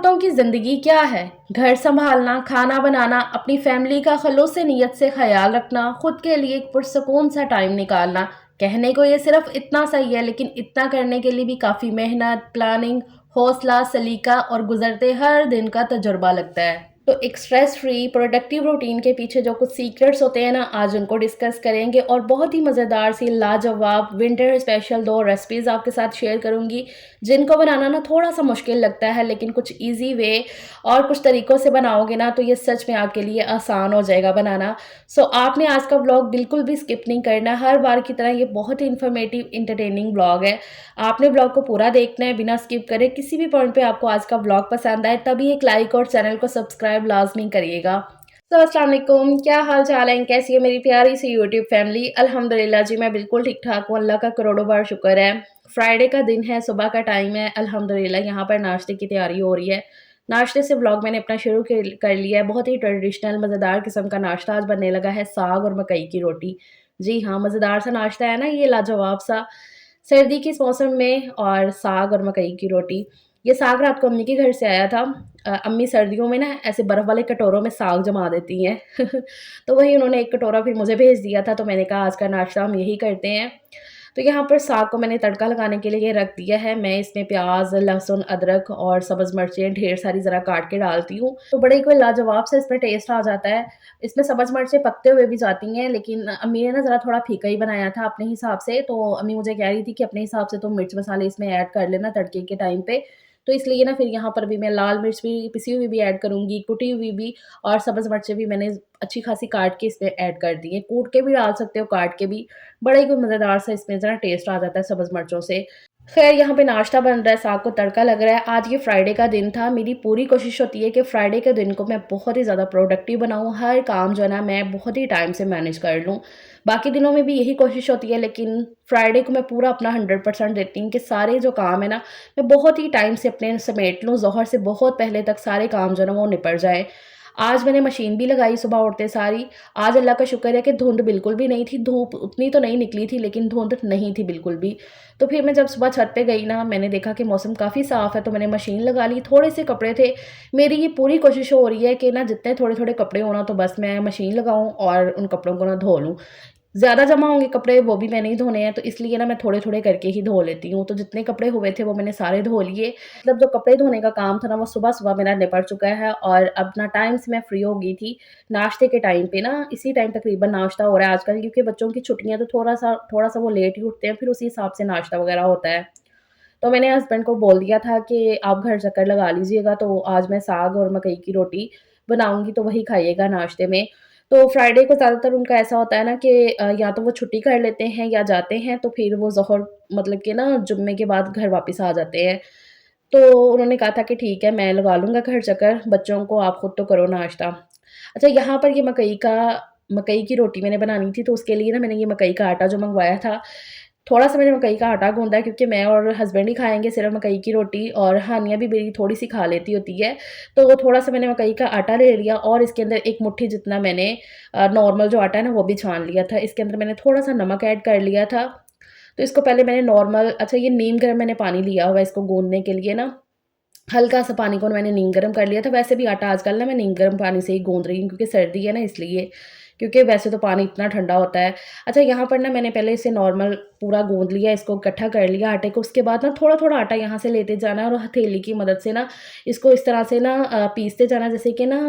औरतों की ज़िंदगी क्या है? घर सँभालना, खाना बनाना, अपनी फैमिली का खलूस नीयत से ख़याल रखना, खुद के लिए एक पुरसकून सा टाइम निकालना। कहने को ये सिर्फ़ इतना सही है, लेकिन इतना करने के लिए भी काफ़ी मेहनत, प्लानिंग, हौसला, सलीका और गुज़रते हर दिन का तजुर्बा लगता है। तो एक स्ट्रेस फ्री प्रोडक्टिव रूटीन के पीछे जो कुछ सीक्रेट्स होते हैं ना, आज उनको डिस्कस करेंगे और बहुत ही मज़ेदार सी लाजवाब विंटर स्पेशल 2 रेसिपीज़ आपके साथ शेयर करूँगी, जिनको बनाना ना थोड़ा-सा मुश्किल लगता है, लेकिन कुछ ईज़ी वे और कुछ तरीकों से बनाओगे ना, तो ये सच में आपके लिए आसान हो जाएगा बनाना। सो आपने आज का व्लॉग बिल्कुल भी स्किप नहीं करना, हर बार की तरह ये बहुत ही इन्फॉर्मेटिव, एंटरटेनिंग व्लॉग है। आपने व्लॉग को पूरा देखना है बिना स्किप करे। किसी भी पॉइंट पे आपको आज का व्लॉग पसंद आए तभी एक लाइक और चैनल को सब्सक्राइब लाज़मी करिएगा। तो अस्सलाम वालेकुम, क्या हाल-चाल है? कैसी है मेरी प्यारी सी यूट्यूब फैमिली? अल्हम्दुलिल्लाह जी, मैं बिल्कुल ठीक-ठाक हूँ, अल्लाह का करोड़ों बार शुक्र है। फ्राइडे का दिन है, सुबह का टाइम है, अल्हम्दुलिल्लाह यहाँ पर नाश्ते की तैयारी हो रही है। नाश्ते से व्लॉग मैंने अपना शुरू कर लिया है। बहुत ही ट्रेडिशनल मज़ेदार किस्म का नाश्ता आज बनने लगा है, साग और मकई की रोटी। जी हाँ, मज़ेदार सा नाश्ता है ना ये, लाजवाब सा। सर्दी के इस मौसम में और साग और मकई की रोटी। ये साग रात को अम्मी के घर से आया था। अम्मी सर्दियों में ना ऐसे बर्फ़ वाले कटोरों में साग जमा देती हैं। तो वही उन्होंने 1 कटोरा फिर मुझे भेज दिया था, तो मैंने कहा आज का नाश्ता हम यही करते हैं। तो यहाँ पर साग को मैंने तड़का लगाने के लिए रख दिया है। मैं इसमें प्याज़, लहसुन, अदरक और सब्ज़ मिर्चें ढेर सारी ज़रा काट के डालती हूँ, तो बड़ा ही कोई लाजवाब सा इसमें टेस्ट आ जाता है। इसमें सब्ज़ मिर्चें पकते हुए भी जाती हैं, लेकिन अम्मी ने ना ज़रा थोड़ा फीका ही बनाया था अपने हिसाब से, तो अम्मी मुझे कह रही थी कि अपने हिसाब से तुम मिर्च मसाले इसमें ऐड कर लेना तड़के के टाइम पे। तो इसलिए ना फिर यहाँ पर भी मैं लाल मिर्च भी पिसी हुई भी ऐड करूँगी, कुटी हुई भी, और सब्ज़ मिर्चें भी मैंने अच्छी खासी काट के इसमें ऐड कर दी हैं। कूट के भी डाल सकते हो, काट के भी। बड़ा ही कोई मज़ेदार सा इसमें ज़रा टेस्ट आ जाता है सब्ज़ मिर्चों से। ख़ैर यहाँ पे नाश्ता बन रहा है, साग को तड़का लग रहा है। आज ये फ्राइडे का दिन था। मेरी पूरी कोशिश होती है कि फ्राइडे के दिन को मैं बहुत ही ज़्यादा प्रोडक्टिव बनाऊँ। हर काम जो है ना मैं बहुत ही टाइम से मैनेज कर लूँ। बाकी दिनों में भी यही कोशिश होती है, लेकिन फ्राइडे को मैं पूरा अपना 100% देती हूँ कि सारे जो काम है ना, मैं बहुत ही टाइम से अपने समेट लूँ। ज़ोहर से बहुत पहले तक सारे काम जो है ना वो निपट जाएँ। आज मैंने मशीन भी लगाई सुबह उठते सार ही। आज अल्लाह का शुक्र है कि धुंध बिल्कुल भी नहीं थी। धूप उतनी तो नहीं निकली थी, लेकिन धुंध नहीं थी बिल्कुल भी। तो फिर मैं जब सुबह छत पे गई ना, मैंने देखा कि मौसम काफ़ी साफ़ है, तो मैंने मशीन लगा ली। थोड़े से कपड़े थे। मेरी ये पूरी कोशिश हो रही है कि ना जितने थोड़े-थोड़े कपड़े हो ना, तो बस मैं मशीन लगाऊँ और उन कपड़ों को ना धो लूँ। ज़्यादा जमा होंगे कपड़े, वो भी मैंने ही धोने हैं, तो इसलिए ना मैं थोड़े-थोड़े करके ही धो लेती हूँ। तो जितने कपड़े हुए थे वो मैंने सारे धो लिए। मतलब जो कपड़े धोने का काम था ना, वो सुबह-सुबह मेरा निपट चुका है और अब ना टाइम से मैं फ्री हो गई थी। नाश्ते के टाइम पे ना, इसी टाइम तकरीबन नाश्ता हो रहा है आजकल, क्योंकि बच्चों की छुट्टियाँ, तो थोड़ा-सा वो लेट ही उठते हैं, फिर उसी हिसाब से नाश्ता वग़ैरह होता है। तो मैंने हस्बैंड को बोल दिया था कि आप घर चक्कर लगा लीजिएगा, तो आज मैं साग और मकई की रोटी बनाऊँगी, तो वही खाइएगा नाश्ते में। तो फ्राइडे को ज़्यादातर उनका ऐसा होता है ना कि या तो वो छुट्टी कर लेते हैं या जाते हैं, तो फिर वो ज़ोहर मतलब कि ना जुम्मे के बाद घर वापस आ जाते हैं। तो उन्होंने कहा था कि ठीक है, मैं लगा लूँगा घर चक्कर, बच्चों को आप खुद तो करो नाश्ता। अच्छा, यहाँ पर ये मकई की रोटी मैंने बनानी थी, तो उसके लिए ना मैंने ये मकई का आटा जो मँगवाया था, थोड़ा-सा मैंने मकई का आटा गूँधा है, क्योंकि मैं और हस्बैंड ही खाएँगे सिर्फ़ मकई की रोटी, और हानिया भी मेरी थोड़ी-सी खा लेती होती है। तो थोड़ा-सा मैंने मकई का आटा ले लिया और इसके अंदर 1 मुट्ठी जितना मैंने नॉर्मल जो आटा है ना वो भी छान लिया था। इसके अंदर मैंने थोड़ा-सा नमक ऐड कर लिया था। तो इसको पहले मैंने नॉर्मल, अच्छा ये नीम गर्म मैंने पानी लिया हुआ है इसको गूँधने के लिए ना। हल्का-सा पानी को मैंने नीम गर्म कर लिया था। वैसे भी आटा आजकल ना मैं नीम गर्म पानी से ही गूँध रही हूँ, क्योंकि सर्दी है ना इसलिए, क्योंकि वैसे तो पानी इतना ठंडा होता है। अच्छा, यहाँ पर ना मैंने पहले इसे नॉर्मल पूरा गूँध लिया, इसको इकट्ठा कर लिया आटे को। उसके बाद ना थोड़ा-थोड़ा आटा यहाँ से लेते जाना है और हथेली की मदद से ना इसको इस तरह से ना पीसते जाना, जैसे कि ना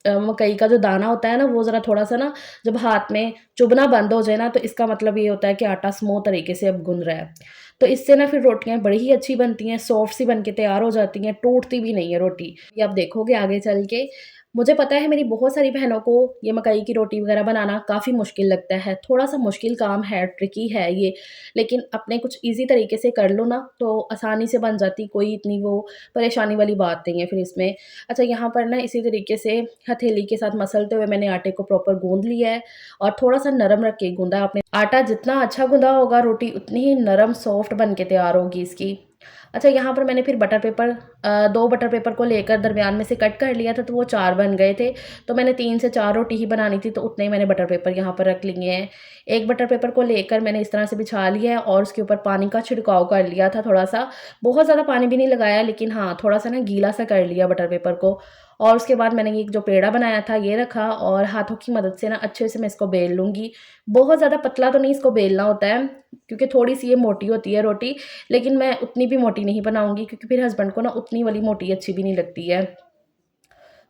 मकई का जो दाना होता है ना, वो ज़रा थोड़ा-सा ना जब हाथ में चुभना बंद हो जाए ना, तो इसका मतलब ये होता है कि आटा स्मूथ तरीके से अब गूँध रहा है। तो इससे ना फिर रोटियाँ बड़ी ही अच्छी बनती हैं, सॉफ्ट सी बन के तैयार हो जाती हैं, टूटती भी नहीं है रोटी। ये आप देखोगे आगे चल के। मुझे पता है मेरी बहुत सारी बहनों को ये मकई की रोटी वग़ैरह बनाना काफ़ी मुश्किल लगता है, थोड़ा-सा मुश्किल काम है, ट्रिकी है ये, लेकिन अपने कुछ ईज़ी तरीके से कर लो ना, तो आसानी से बन जाती, कोई इतनी वो परेशानी वाली बात नहीं है फिर इसमें। अच्छा, यहाँ पर ना इसी तरीके से हथेली के साथ मसलते हुए मैंने आटे को प्रॉपर गूँध लिया है और थोड़ा-सा नरम रख के गूँधा है आपने। आटा जितना अच्छा गूँधा होगा, रोटी उतनी ही नरम सॉफ्ट बन के तैयार होगी इसकी। अच्छा, यहाँ पर मैंने फिर बटर पेपर 2 बटर पेपर को लेकर दरमियान में से कट कर लिया था, तो वो 4 बन गए थे। तो मैंने 3 से 4 रोटी ही बनानी थी, तो उतने ही मैंने बटर पेपर यहाँ पर रख लिए हैं। एक बटर पेपर को लेकर मैंने इस तरह से बिछा लिया है और उसके ऊपर पानी का छिड़काव कर लिया था थोड़ा-सा। बहुत ज़्यादा पानी भी नहीं लगाया, लेकिन हाँ, थोड़ा-सा ना गीला सा कर लिया बटर पेपर को। और उसके बाद मैंने ये जो पेड़ा बनाया था ये रखा और हाथों की मदद से ना अच्छे से मैं इसको बेल लूँगी। बहुत ज़्यादा पतला तो नहीं इसको बेलना होता है, क्योंकि थोड़ी-सी ये मोटी होती है रोटी, लेकिन मैं उतनी भी मोटी नहीं बनाऊँगी क्योंकि फिर हस्बैंड को ना उतनी वाली मोटी अच्छी भी नहीं लगती है।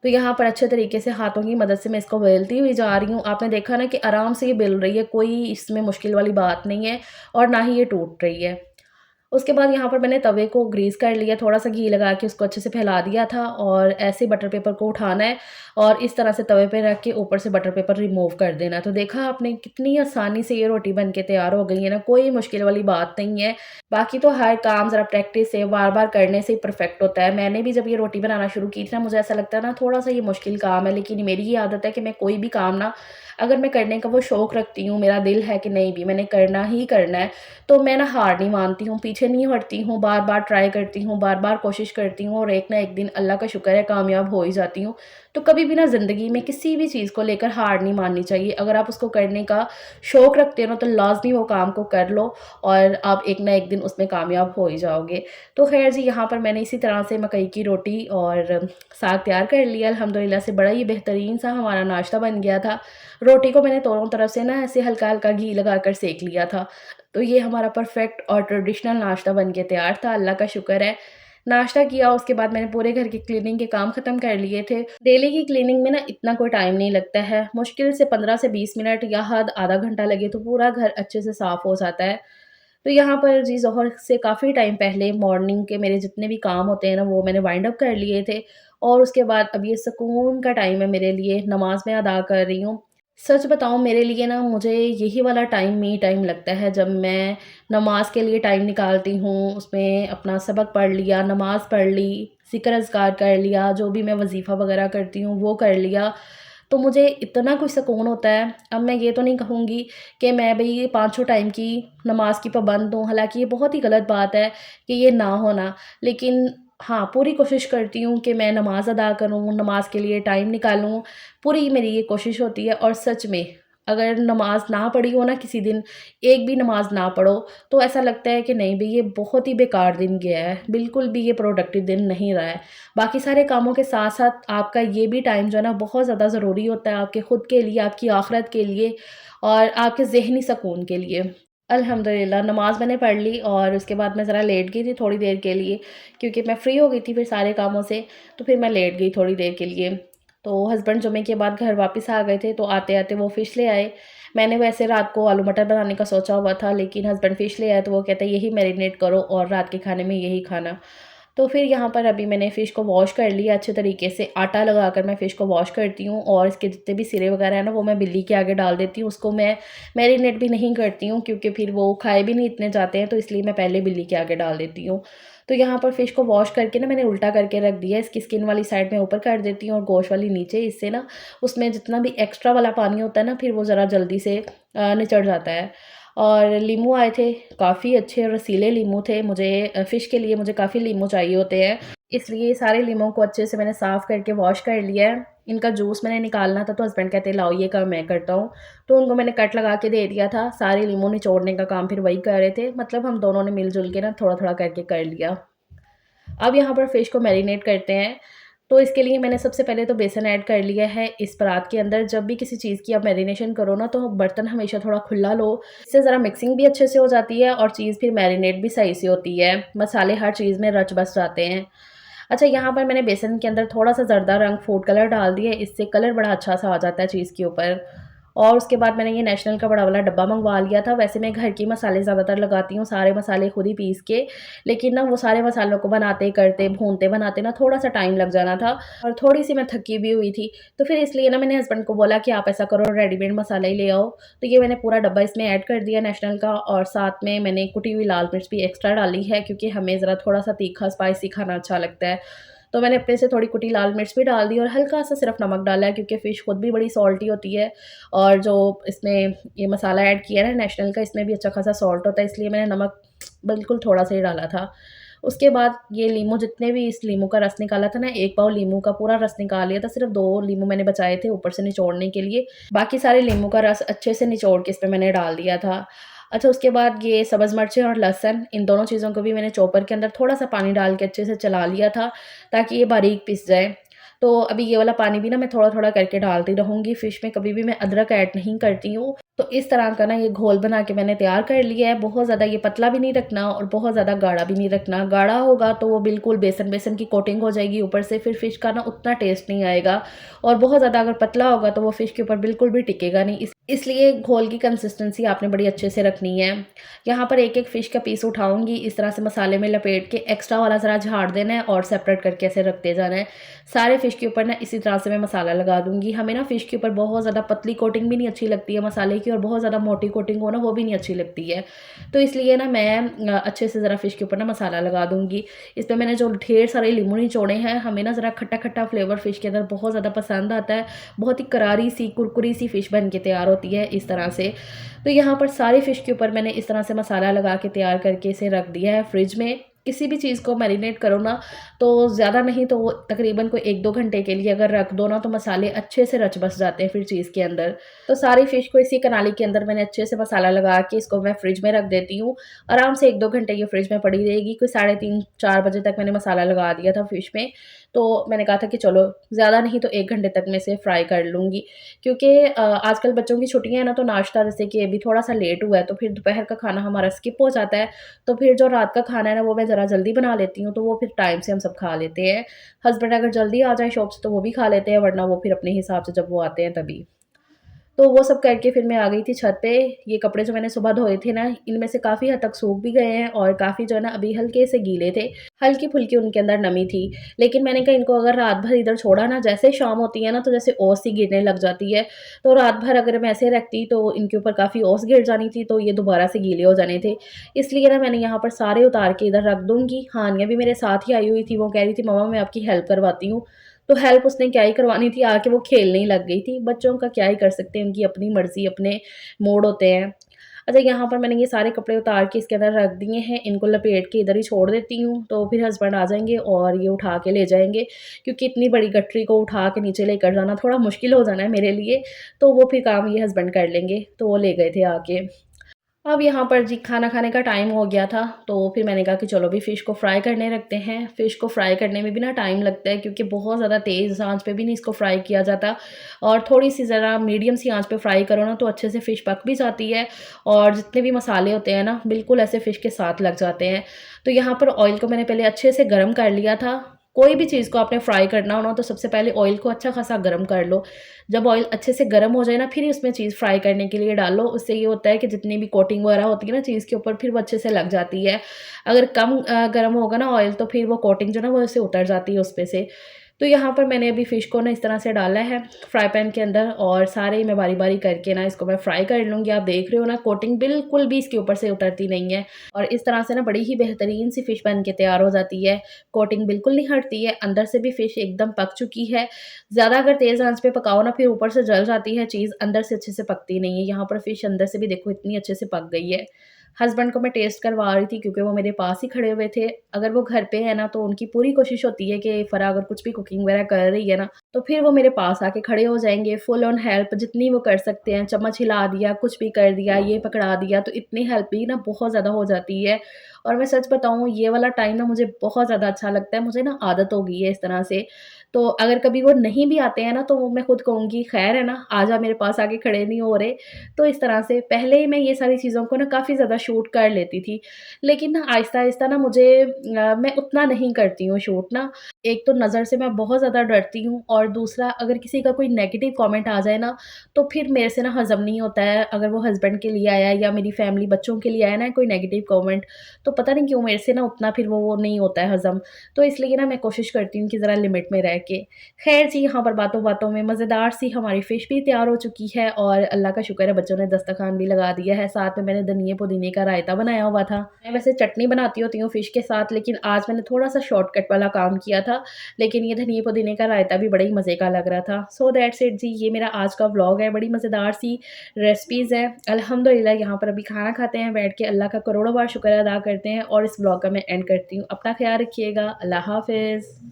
तो यहाँ पर अच्छे तरीके से हाथों की मदद से मैं इसको बेलती हुई जा रही हूँ। आपने देखा ना कि आराम से ये बेल रही है, कोई इसमें मुश्किल वाली बात नहीं है और ना ही ये टूट रही है। उसके बाद यहाँ पर मैंने तवे को ग्रीस कर लिया, थोड़ा-सा घी लगा के उसको अच्छे से फैला दिया था और ऐसे बटर पेपर को उठाना है और इस तरह से तवे पे रख के ऊपर से बटर पेपर रिमूव कर देना है। तो देखा आपने कितनी आसानी से ये रोटी बन के तैयार हो गई है ना, कोई मुश्किल वाली बात नहीं है। बाकी तो हर काम ज़रा प्रैक्टिस से, बार-बार करने से ही परफेक्ट होता है। मैंने भी जब ये रोटी बनाना शुरू की थी ना, मुझे ऐसा लगता है ना थोड़ा-सा ये मुश्किल काम है, लेकिन मेरी ये आदत है कि मैं कोई भी काम ना अगर मैं करने का वो शौक रखती हूँ, मेरा दिल है कि नहीं भी मैंने करना ही करना है, तो मैं ना हार नहीं मानती हूँ, पीछे नहीं हटती हूँ, बार-बार ट्राई करती हूँ, बार-बार कोशिश करती हूँ और एक ना एक दिन अल्लाह का शुक्र है कामयाब हो ही जाती हूँ। तो कभी भी ना ज़िंदगी में किसी भी चीज़ को लेकर हार नहीं माननी चाहिए। अगर आप उसको करने का शौक रखते हो ना, तो लाज़मी वो काम को कर लो और आप एक ना एक दिन उसमें कामयाब हो ही जाओगे। तो ख़ैर जी, यहाँ पर मैंने इसी तरह से मकई की रोटी और साग तैयार कर लिया। अल्हम्दुलिल्लाह से बड़ा ही बेहतरीन सा हमारा नाश्ता बन गया था। रोटी को मैंने दोनों तरफ से ना ऐसे हल्का-हल्का घी लगाकर सेंक लिया था। तो ये हमारा परफ़ेक्ट और ट्रेडिशनल नाश्ता बन के तैयार था, अल्लाह का शुक्र है। नाश्ता किया, उसके बाद मैंने पूरे घर की क्लीनिंग के काम ख़त्म कर लिए थे। डेली की क्लीनिंग में ना इतना कोई टाइम नहीं लगता है, मुश्किल से 15 से 20 मिनट या हद आधा घंटा लगे तो पूरा घर अच्छे से साफ़ हो जाता है। तो यहाँ पर जी ज़ोहर से काफ़ी टाइम पहले मॉर्निंग के मेरे जितने भी काम होते हैं ना, वो मैंने वाइंड अप कर लिए थे और उसके बाद अब ये सुकून का टाइम है मेरे लिए, नमाज़ मैं अदा कर रही हूँ। सच बताऊँ, मेरे लिए ना मुझे यही वाला टाइम मी टाइम लगता है जब मैं नमाज़ के लिए टाइम निकालती हूँ, उसमें अपना सबक पढ़ लिया, नमाज़ पढ़ ली, ज़िक्र-अज़कार कर लिया, जो भी मैं वज़ीफ़ा वग़ैरह करती हूँ वो कर लिया। तो मुझे इतना कुछ सुकून होता है। अब मैं ये तो नहीं कहूँगी कि मैं भई पाँचों टाइम की नमाज़ की पाबंद हूँ, हालाँकि ये बहुत ही गलत बात है कि ये ना होना। लेकिन हाँ, पूरी कोशिश करती हूँ कि मैं नमाज़ अदा करूँ, नमाज़ के लिए टाइम निकालूँ, पूरी मेरी ये कोशिश होती है और सच में अगर नमाज़ ना पढ़ी हो ना किसी दिन, एक भी नमाज़ ना पढ़ो, तो ऐसा लगता है कि नहीं भई ये बहुत ही बेकार दिन गया है, बिल्कुल भी ये प्रोडक्टिव दिन नहीं रहा है। बाकी सारे कामों के साथ-साथ आपका ये भी टाइम जो है ना बहुत ज़्यादा ज़रूरी होता है आपके खुद के लिए, आपकी आखिरत के लिए और आपके ज़हनी सुकून के लिए। अल्हम्दुलिल्लाह नमाज़ मैंने पढ़ ली और उसके बाद मैं ज़रा लेट गई थी थोड़ी देर के लिए, क्योंकि मैं फ्री हो गई थी फिर सारे कामों से, तो फिर मैं लेट गई थोड़ी देर के लिए। तो हस्बैंड जुमे के बाद घर वापस आ गए थे, तो आते-आते वो फ़िश ले आए। मैंने वैसे रात को आलू मटर बनाने का सोचा हुआ था, लेकिन हस्बैंड फ़िश ले आए तो वो कहते हैं यही मैरिनेट करो और रात के खाने में यही खाना। तो फिर यहाँ पर अभी मैंने फ़िश को वॉश कर लिया अच्छे तरीके से, आटा लगाकर मैं फ़िश को वॉश करती हूँ और इसके जितने भी सिरे वगैरह हैं ना, वो मैं बिल्ली के आगे डाल देती हूँ। उसको मैं मैरिनेट भी नहीं करती हूँ क्योंकि फिर वो खाए भी नहीं इतने जाते हैं, तो इसलिए मैं पहले बिल्ली के आगे डाल देती हूँ। तो यहाँ पर फ़िश को वॉश करके ना मैंने उल्टा करके रख दिया है, इसकी स्किन वाली साइड में ऊपर कर देती हूँ और गोश्त वाली नीचे। इससे ना उसमें जितना भी एक्स्ट्रा वाला पानी होता है ना, फिर वो ज़रा जल्दी से निचड़ जाता है। और लीमू आए थे, काफ़ी अच्छे रसीले लीमू थे। मुझे फ़िश के लिए मुझे काफ़ी लीमू चाहिए होते हैं, इसलिए सारे लीमू को अच्छे से मैंने साफ़ करके वॉश कर लिया है। इनका जूस मैंने निकालना था, तो हस्बैंड कहते लाओ ये काम मैं करता हूँ। तो उनको मैंने कट लगा के दे दिया था, सारे लीमू निचोड़ने का काम फिर वही कर रहे थे। मतलब हम दोनों ने मिल-जुल के ना थोड़ा-थोड़ा करके कर लिया। अब यहाँ पर फ़िश को मैरिनेट करते हैं। तो इसके लिए मैंने सबसे पहले तो बेसन ऐड कर लिया है इस परात के अंदर। जब भी किसी चीज़ की आप मैरिनेशन करो ना, तो बर्तन हमेशा थोड़ा खुला लो। इससे ज़रा मिक्सिंग भी अच्छे से हो जाती है और चीज़ फिर मैरिनेट भी सही से होती है। मसाले हर चीज़ में रच बस जाते हैं। अच्छा, यहाँ पर मैंने बेसन के अंदर थोड़ा-सा ज़र्दा रंग फूड कलर डाल दिया है, इससे कलर बड़ा अच्छा-सा आ जाता है चीज़ के ऊपर। और उसके बाद मैंने ये नेशनल का बड़ा वाला डब्बा मँगवा लिया था। वैसे मैं घर के मसाले ज़्यादातर लगाती हूँ, सारे मसाले खुद ही पीस के, लेकिन ना वो सारे मसालों को बनाते, करते, भूनते, बनाते ना थोड़ा-सा टाइम लग जाना था और थोड़ी-सी मैं थकी भी हुई थी। तो फिर इसलिए ना मैंने हस्बैंड को बोला कि आप ऐसा करो रेडीमेड मसाला ही ले आओ। तो ये मैंने पूरा डब्बा इसमें ऐड कर दिया नेशनल का और साथ में मैंने कुटी हुई लाल मिर्च भी एक्स्ट्रा डाली है क्योंकि हमें ज़रा थोड़ा-सा तीखा स्पाइसी खाना अच्छा लगता है। तो मैंने अपने से थोड़ी कुटी लाल मिर्च भी डाल दी और हल्का-सा सिर्फ़ नमक डाला है क्योंकि फ़िश खुद भी बड़ी सॉल्टी होती है और जो इसमें ये मसाला ऐड किया है ना नेशनल का, इसमें भी अच्छा खासा सॉल्ट होता है, इसलिए मैंने नमक बिल्कुल थोड़ा-सा ही डाला था। उसके बाद ये लीमू जितने भी इस लीमू का रस निकाला था ना, 1 पाव लीमू का पूरा रस निकाल लिया था, सिर्फ़ 2 लीमू मैंने बचाए थे ऊपर से निचोड़ने के लिए। बाकी सारे लीमू का रस अच्छे से निचोड़ के इसमें मैंने डाल दिया था। अच्छा, उसके बाद ये सब्ज़ मिर्चें और लहसुन, इन दोनों चीज़ों को भी मैंने चॉपर के अंदर थोड़ा-सा पानी डाल के अच्छे से चला लिया था, ताकि ये बारीक पिस जाए। तो अभी ये वाला पानी भी ना मैं थोड़ा-थोड़ा करके डालती रहूँगी, फ़िश में कभी भी मैं अदरक ऐड नहीं करती हूँ। तो इस तरह का ना ये घोल बना के मैंने तैयार कर लिया है। बहुत ज़्यादा ये पतला भी नहीं रखना और बहुत ज़्यादा गाढ़ा भी नहीं रखना। गाढ़ा होगा तो वो बिल्कुल बेसन-बेसन की कोटिंग हो जाएगी ऊपर से, फिर फ़िश का ना उतना टेस्ट नहीं आएगा, और बहुत ज़्यादा अगर पतला होगा तो वो फ़िश के ऊपर बिल्कुल भी टिकेगा नहीं। इसलिए घोल की कंसिस्टेंसी आपने बड़ी अच्छे से रखनी है। यहाँ पर एक-एक फ़िश का पीस उठाऊँगी, इस तरह से मसाले में लपेट के एक्स्ट्रा वाला ज़रा झाड़ देना है और सेपरेट करके ऐसे रखते जाना है। सारे फ़िश के ऊपर ना इसी तरह से मैं मसाला लगा दूँगी। हमें ना फ़िश के ऊपर बहुत ज़्यादा पतली कोटिंग भी नहीं अच्छी लगती है मसाले की, और बहुत ज़्यादा मोटी कोटिंग हो ना वो भी नहीं अच्छी लगती है। तो इसलिए ना मैं अच्छे से ज़रा फ़िश के ऊपर ना मसाला लगा दूँगी। इस पे मैंने जो ढेर सारे लीमू निचोड़े हैं, हमें ना ज़रा खट्टा-खट्टा फ्लेवर फ़िश के अंदर बहुत ज़्यादा पसंद आता है। बहुत ही करारी सी, कुरकुरी सी फ़िश बन के तैयार होती है इस तरह से। तो यहाँ पर सारे फ़िश के ऊपर मैंने इस तरह से मसाला लगा के तैयार करके इसे रख दिया है फ्रिज में। किसी भी चीज़ को मैरिनेट करो ना, तो ज़्यादा नहीं तो तकरीबन कोई 1-2 घंटे के लिए अगर रख दो ना, तो मसाले अच्छे से रच बस जाते हैं फिर चीज़ के अंदर। तो सारी फ़िश को इसी कनाली के अंदर मैंने अच्छे से मसाला लगा के इसको मैं फ्रिज में रख देती हूँ। आराम से 1-2 घंटे ये फ्रिज में पड़ी रहेगी। कोई साढ़े 3-4 बजे तक मैंने मसाला लगा दिया था फ़िश में। तो मैंने कहा था कि चलो ज़्यादा नहीं तो 1 घंटे तक मैं इसे फ्राई कर लूँगी। क्योंकि आजकल बच्चों की छुट्टियाँ हैं ना, तो नाश्ता जैसे कि अभी थोड़ा-सा लेट हुआ है, तो फिर दोपहर का खाना हमारा स्किप हो जाता है। तो फिर जो रात का खाना है ना, वो मैं ज़रा जल्दी बना लेती हूँ, तो वो फिर टाइम से हम सब खा लेते हैं। हस्बैंड अगर जल्दी आ जाए शॉप से तो वो भी खा लेते हैं, वरना वो फिर अपने हिसाब से जब वो आते हैं तभी। तो वो सब करके फिर मैं आ गई थी छत पे। ये कपड़े जो मैंने सुबह धोए थे ना, इनमें से काफ़ी हद तक सूख भी गए हैं और काफ़ी जो है ना अभी हल्के से गीले थे। हल्की-फुल्की उनके अंदर नमी थी। लेकिन मैंने कहा इनको अगर रात भर इधर छोड़ा ना, जैसे ही शाम होती है ना, तो जैसे ओस सी गिरने लग जाती है। तो रात भर अगर मैं ऐसे रखती तो इनके ऊपर काफ़ी ओस गिर जानी थी, तो ये दोबारा से गीले हो जाने थे। इसलिए ना मैंने यहाँ पर सारे उतार के इधर रख दूँगी। हानिया भी मेरे साथ ही आई हुई थी, वो कह रही थी मम्मा मैं आपकी हेल्प करवाती हूँ। तो हेल्प उसने क्या ही करवानी थी, आके वो खेलने ही लग गई थी। बच्चों का क्या ही कर सकते हैं, उनकी अपनी मर्ज़ी, अपने मोड होते हैं। अच्छा, यहाँ पर मैंने ये सारे कपड़े उतार के इसके अंदर रख दिए हैं, इनको लपेट के इधर ही छोड़ देती हूँ, तो फिर हस्बैंड आ जाएँगे और ये उठा के ले जाएँगे। क्योंकि इतनी बड़ी गठरी को उठा के नीचे लेकर जाना थोड़ा मुश्किल हो जाना है मेरे लिए, तो वो फिर काम ये हस्बैंड कर लेंगे, तो वो ले गए थे आके। अब यहाँ पर जी खाना खाने का टाइम हो गया था, तो फिर मैंने कहा कि चलो अभी फ़िश को फ्राई करने रखते हैं। फ़िश को फ्राई करने में भी ना टाइम लगता है, क्योंकि बहुत ज़्यादा तेज़ आँच पे भी नहीं इसको फ्राई किया जाता, और थोड़ी-सी ज़रा मीडियम सी आँच पे फ्राई करो ना, तो अच्छे से फ़िश पक भी जाती है, और जितने भी मसाले होते हैं ना, बिल्कुल ऐसे फ़िश के साथ लग जाते हैं। तो यहाँ पर ऑयल को मैंने पहले अच्छे से गरम कर लिया था। कोई भी चीज़ को आपने फ्राई करना हो ना, तो सबसे पहले ऑयल को अच्छा खासा गरम कर लो। जब ऑयल अच्छे से गरम हो जाए ना, फिर उसमें चीज़ फ्राई करने के लिए डालो। उससे ये होता है कि जितनी भी कोटिंग वगैरह होती है ना चीज़ के ऊपर, फिर वो अच्छे से लग जाती है। अगर कम गरम होगा ना ऑयल, तो फिर वो कोटिंग जो है ना वो ऐसे उतर जाती है उसपे से। तो यहाँ पर मैंने अभी फ़िश को ना इस तरह से डाला है फ्राई पैन के अंदर, और सारे ही मैं बारी-बारी करके ना इसको मैं फ्राई कर लूँगी। आप देख रहे हो ना, कोटिंग बिल्कुल भी इसके ऊपर से उतरती नहीं है, और इस तरह से ना बड़ी ही बेहतरीन सी फ़िश बन के तैयार हो जाती है। कोटिंग बिल्कुल नहीं हटती है, अंदर से भी फ़िश एकदम पक चुकी है। ज़्यादा अगर तेज़ आँच पे पकाओ ना, फिर ऊपर से जल जाती है चीज़, अंदर से अच्छे से पकती नहीं है। यहाँ पर फ़िश अंदर से भी देखो इतनी अच्छे से पक गई है। हस्बैंड को मैं टेस्ट करवा रही थी, क्योंकि वो मेरे पास ही खड़े हुए थे। अगर वो घर पे है ना, तो उनकी पूरी कोशिश होती है कि फ़रा अगर कुछ भी कुकिंग वगैरह कर रही है ना, तो फिर वो मेरे पास आके खड़े हो जाएँगे, फुल ऑन हेल्प जितनी वो कर सकते हैं। चम्मच हिला दिया, कुछ भी कर दिया, ये पकड़ा दिया, तो इतनी हेल्प भी ना बहुत ज़्यादा हो जाती है। और मैं सच बताऊँ, ये वाला टाइम ना मुझे बहुत ज़्यादा अच्छा लगता है। मुझे ना आदत हो गई है इस तरह से। तो अगर कभी वो नहीं भी आते हैं ना, तो वो मैं खुद कहूँगी खैर है ना, आजा मेरे पास आके खड़े नहीं हो रहे। तो इस तरह से पहले ही मैं ये सारी चीज़ों को ना काफ़ी ज़्यादा शूट कर लेती थी। लेकिन ना आहिस्ता-आहिस्ता ना मुझे मैं उतना नहीं करती हूँ शूट ना। एक तो नज़र से मैं बहुत ज़्यादा डरती हूँ, और दूसरा अगर किसी का कोई नेगेटिव कमेंट आ जाए ना, तो फिर मेरे से ना हज़म नहीं होता है। अगर वो हस्बैंड के लिए आया है या मेरी फैमिली बच्चों के लिए आया ना कोई नेगेटिव कमेंट, तो पता नहीं क्यों मेरे से ना उतना फिर वो नहीं होता है हज़म। तो इसलिए ना मैं कोशिश करती हूँ कि ज़रा लिमिट में रह के। ख़ैर जी, यहाँ पर बातों-बातों में मज़ेदार सी हमारी फ़िश भी तैयार हो चुकी है, और अल्लाह का शुक्र है बच्चों ने दस्तरख़्वान भी लगा दिया है। साथ में मैंने धनिये पुदीने का रायता बनाया हुआ था। मैं वैसे चटनी बनाती होती हूँ फ़िश के साथ, लेकिन आज मैंने थोड़ा-सा शॉर्टकट वाला काम किया था, लेकिन ये धनिये पुदीने का रायता भी बड़े ही मज़े का लग रहा था। सो दैट्स इट जी, ये मेरा आज का व्लॉग है, बड़ी मज़ेदार सी रेसिपीज़ है। अल्हम्दुलिल्लाह यहाँ पर अभी खाना खाते हैं बैठ के, अल्लाह का करोड़ों बार शुक्र अदा करते हैं और इस व्लॉग का मैं एंड करती हूँ। अपना ख़्याल रखिएगा। अल्लाह हाफ़िज़।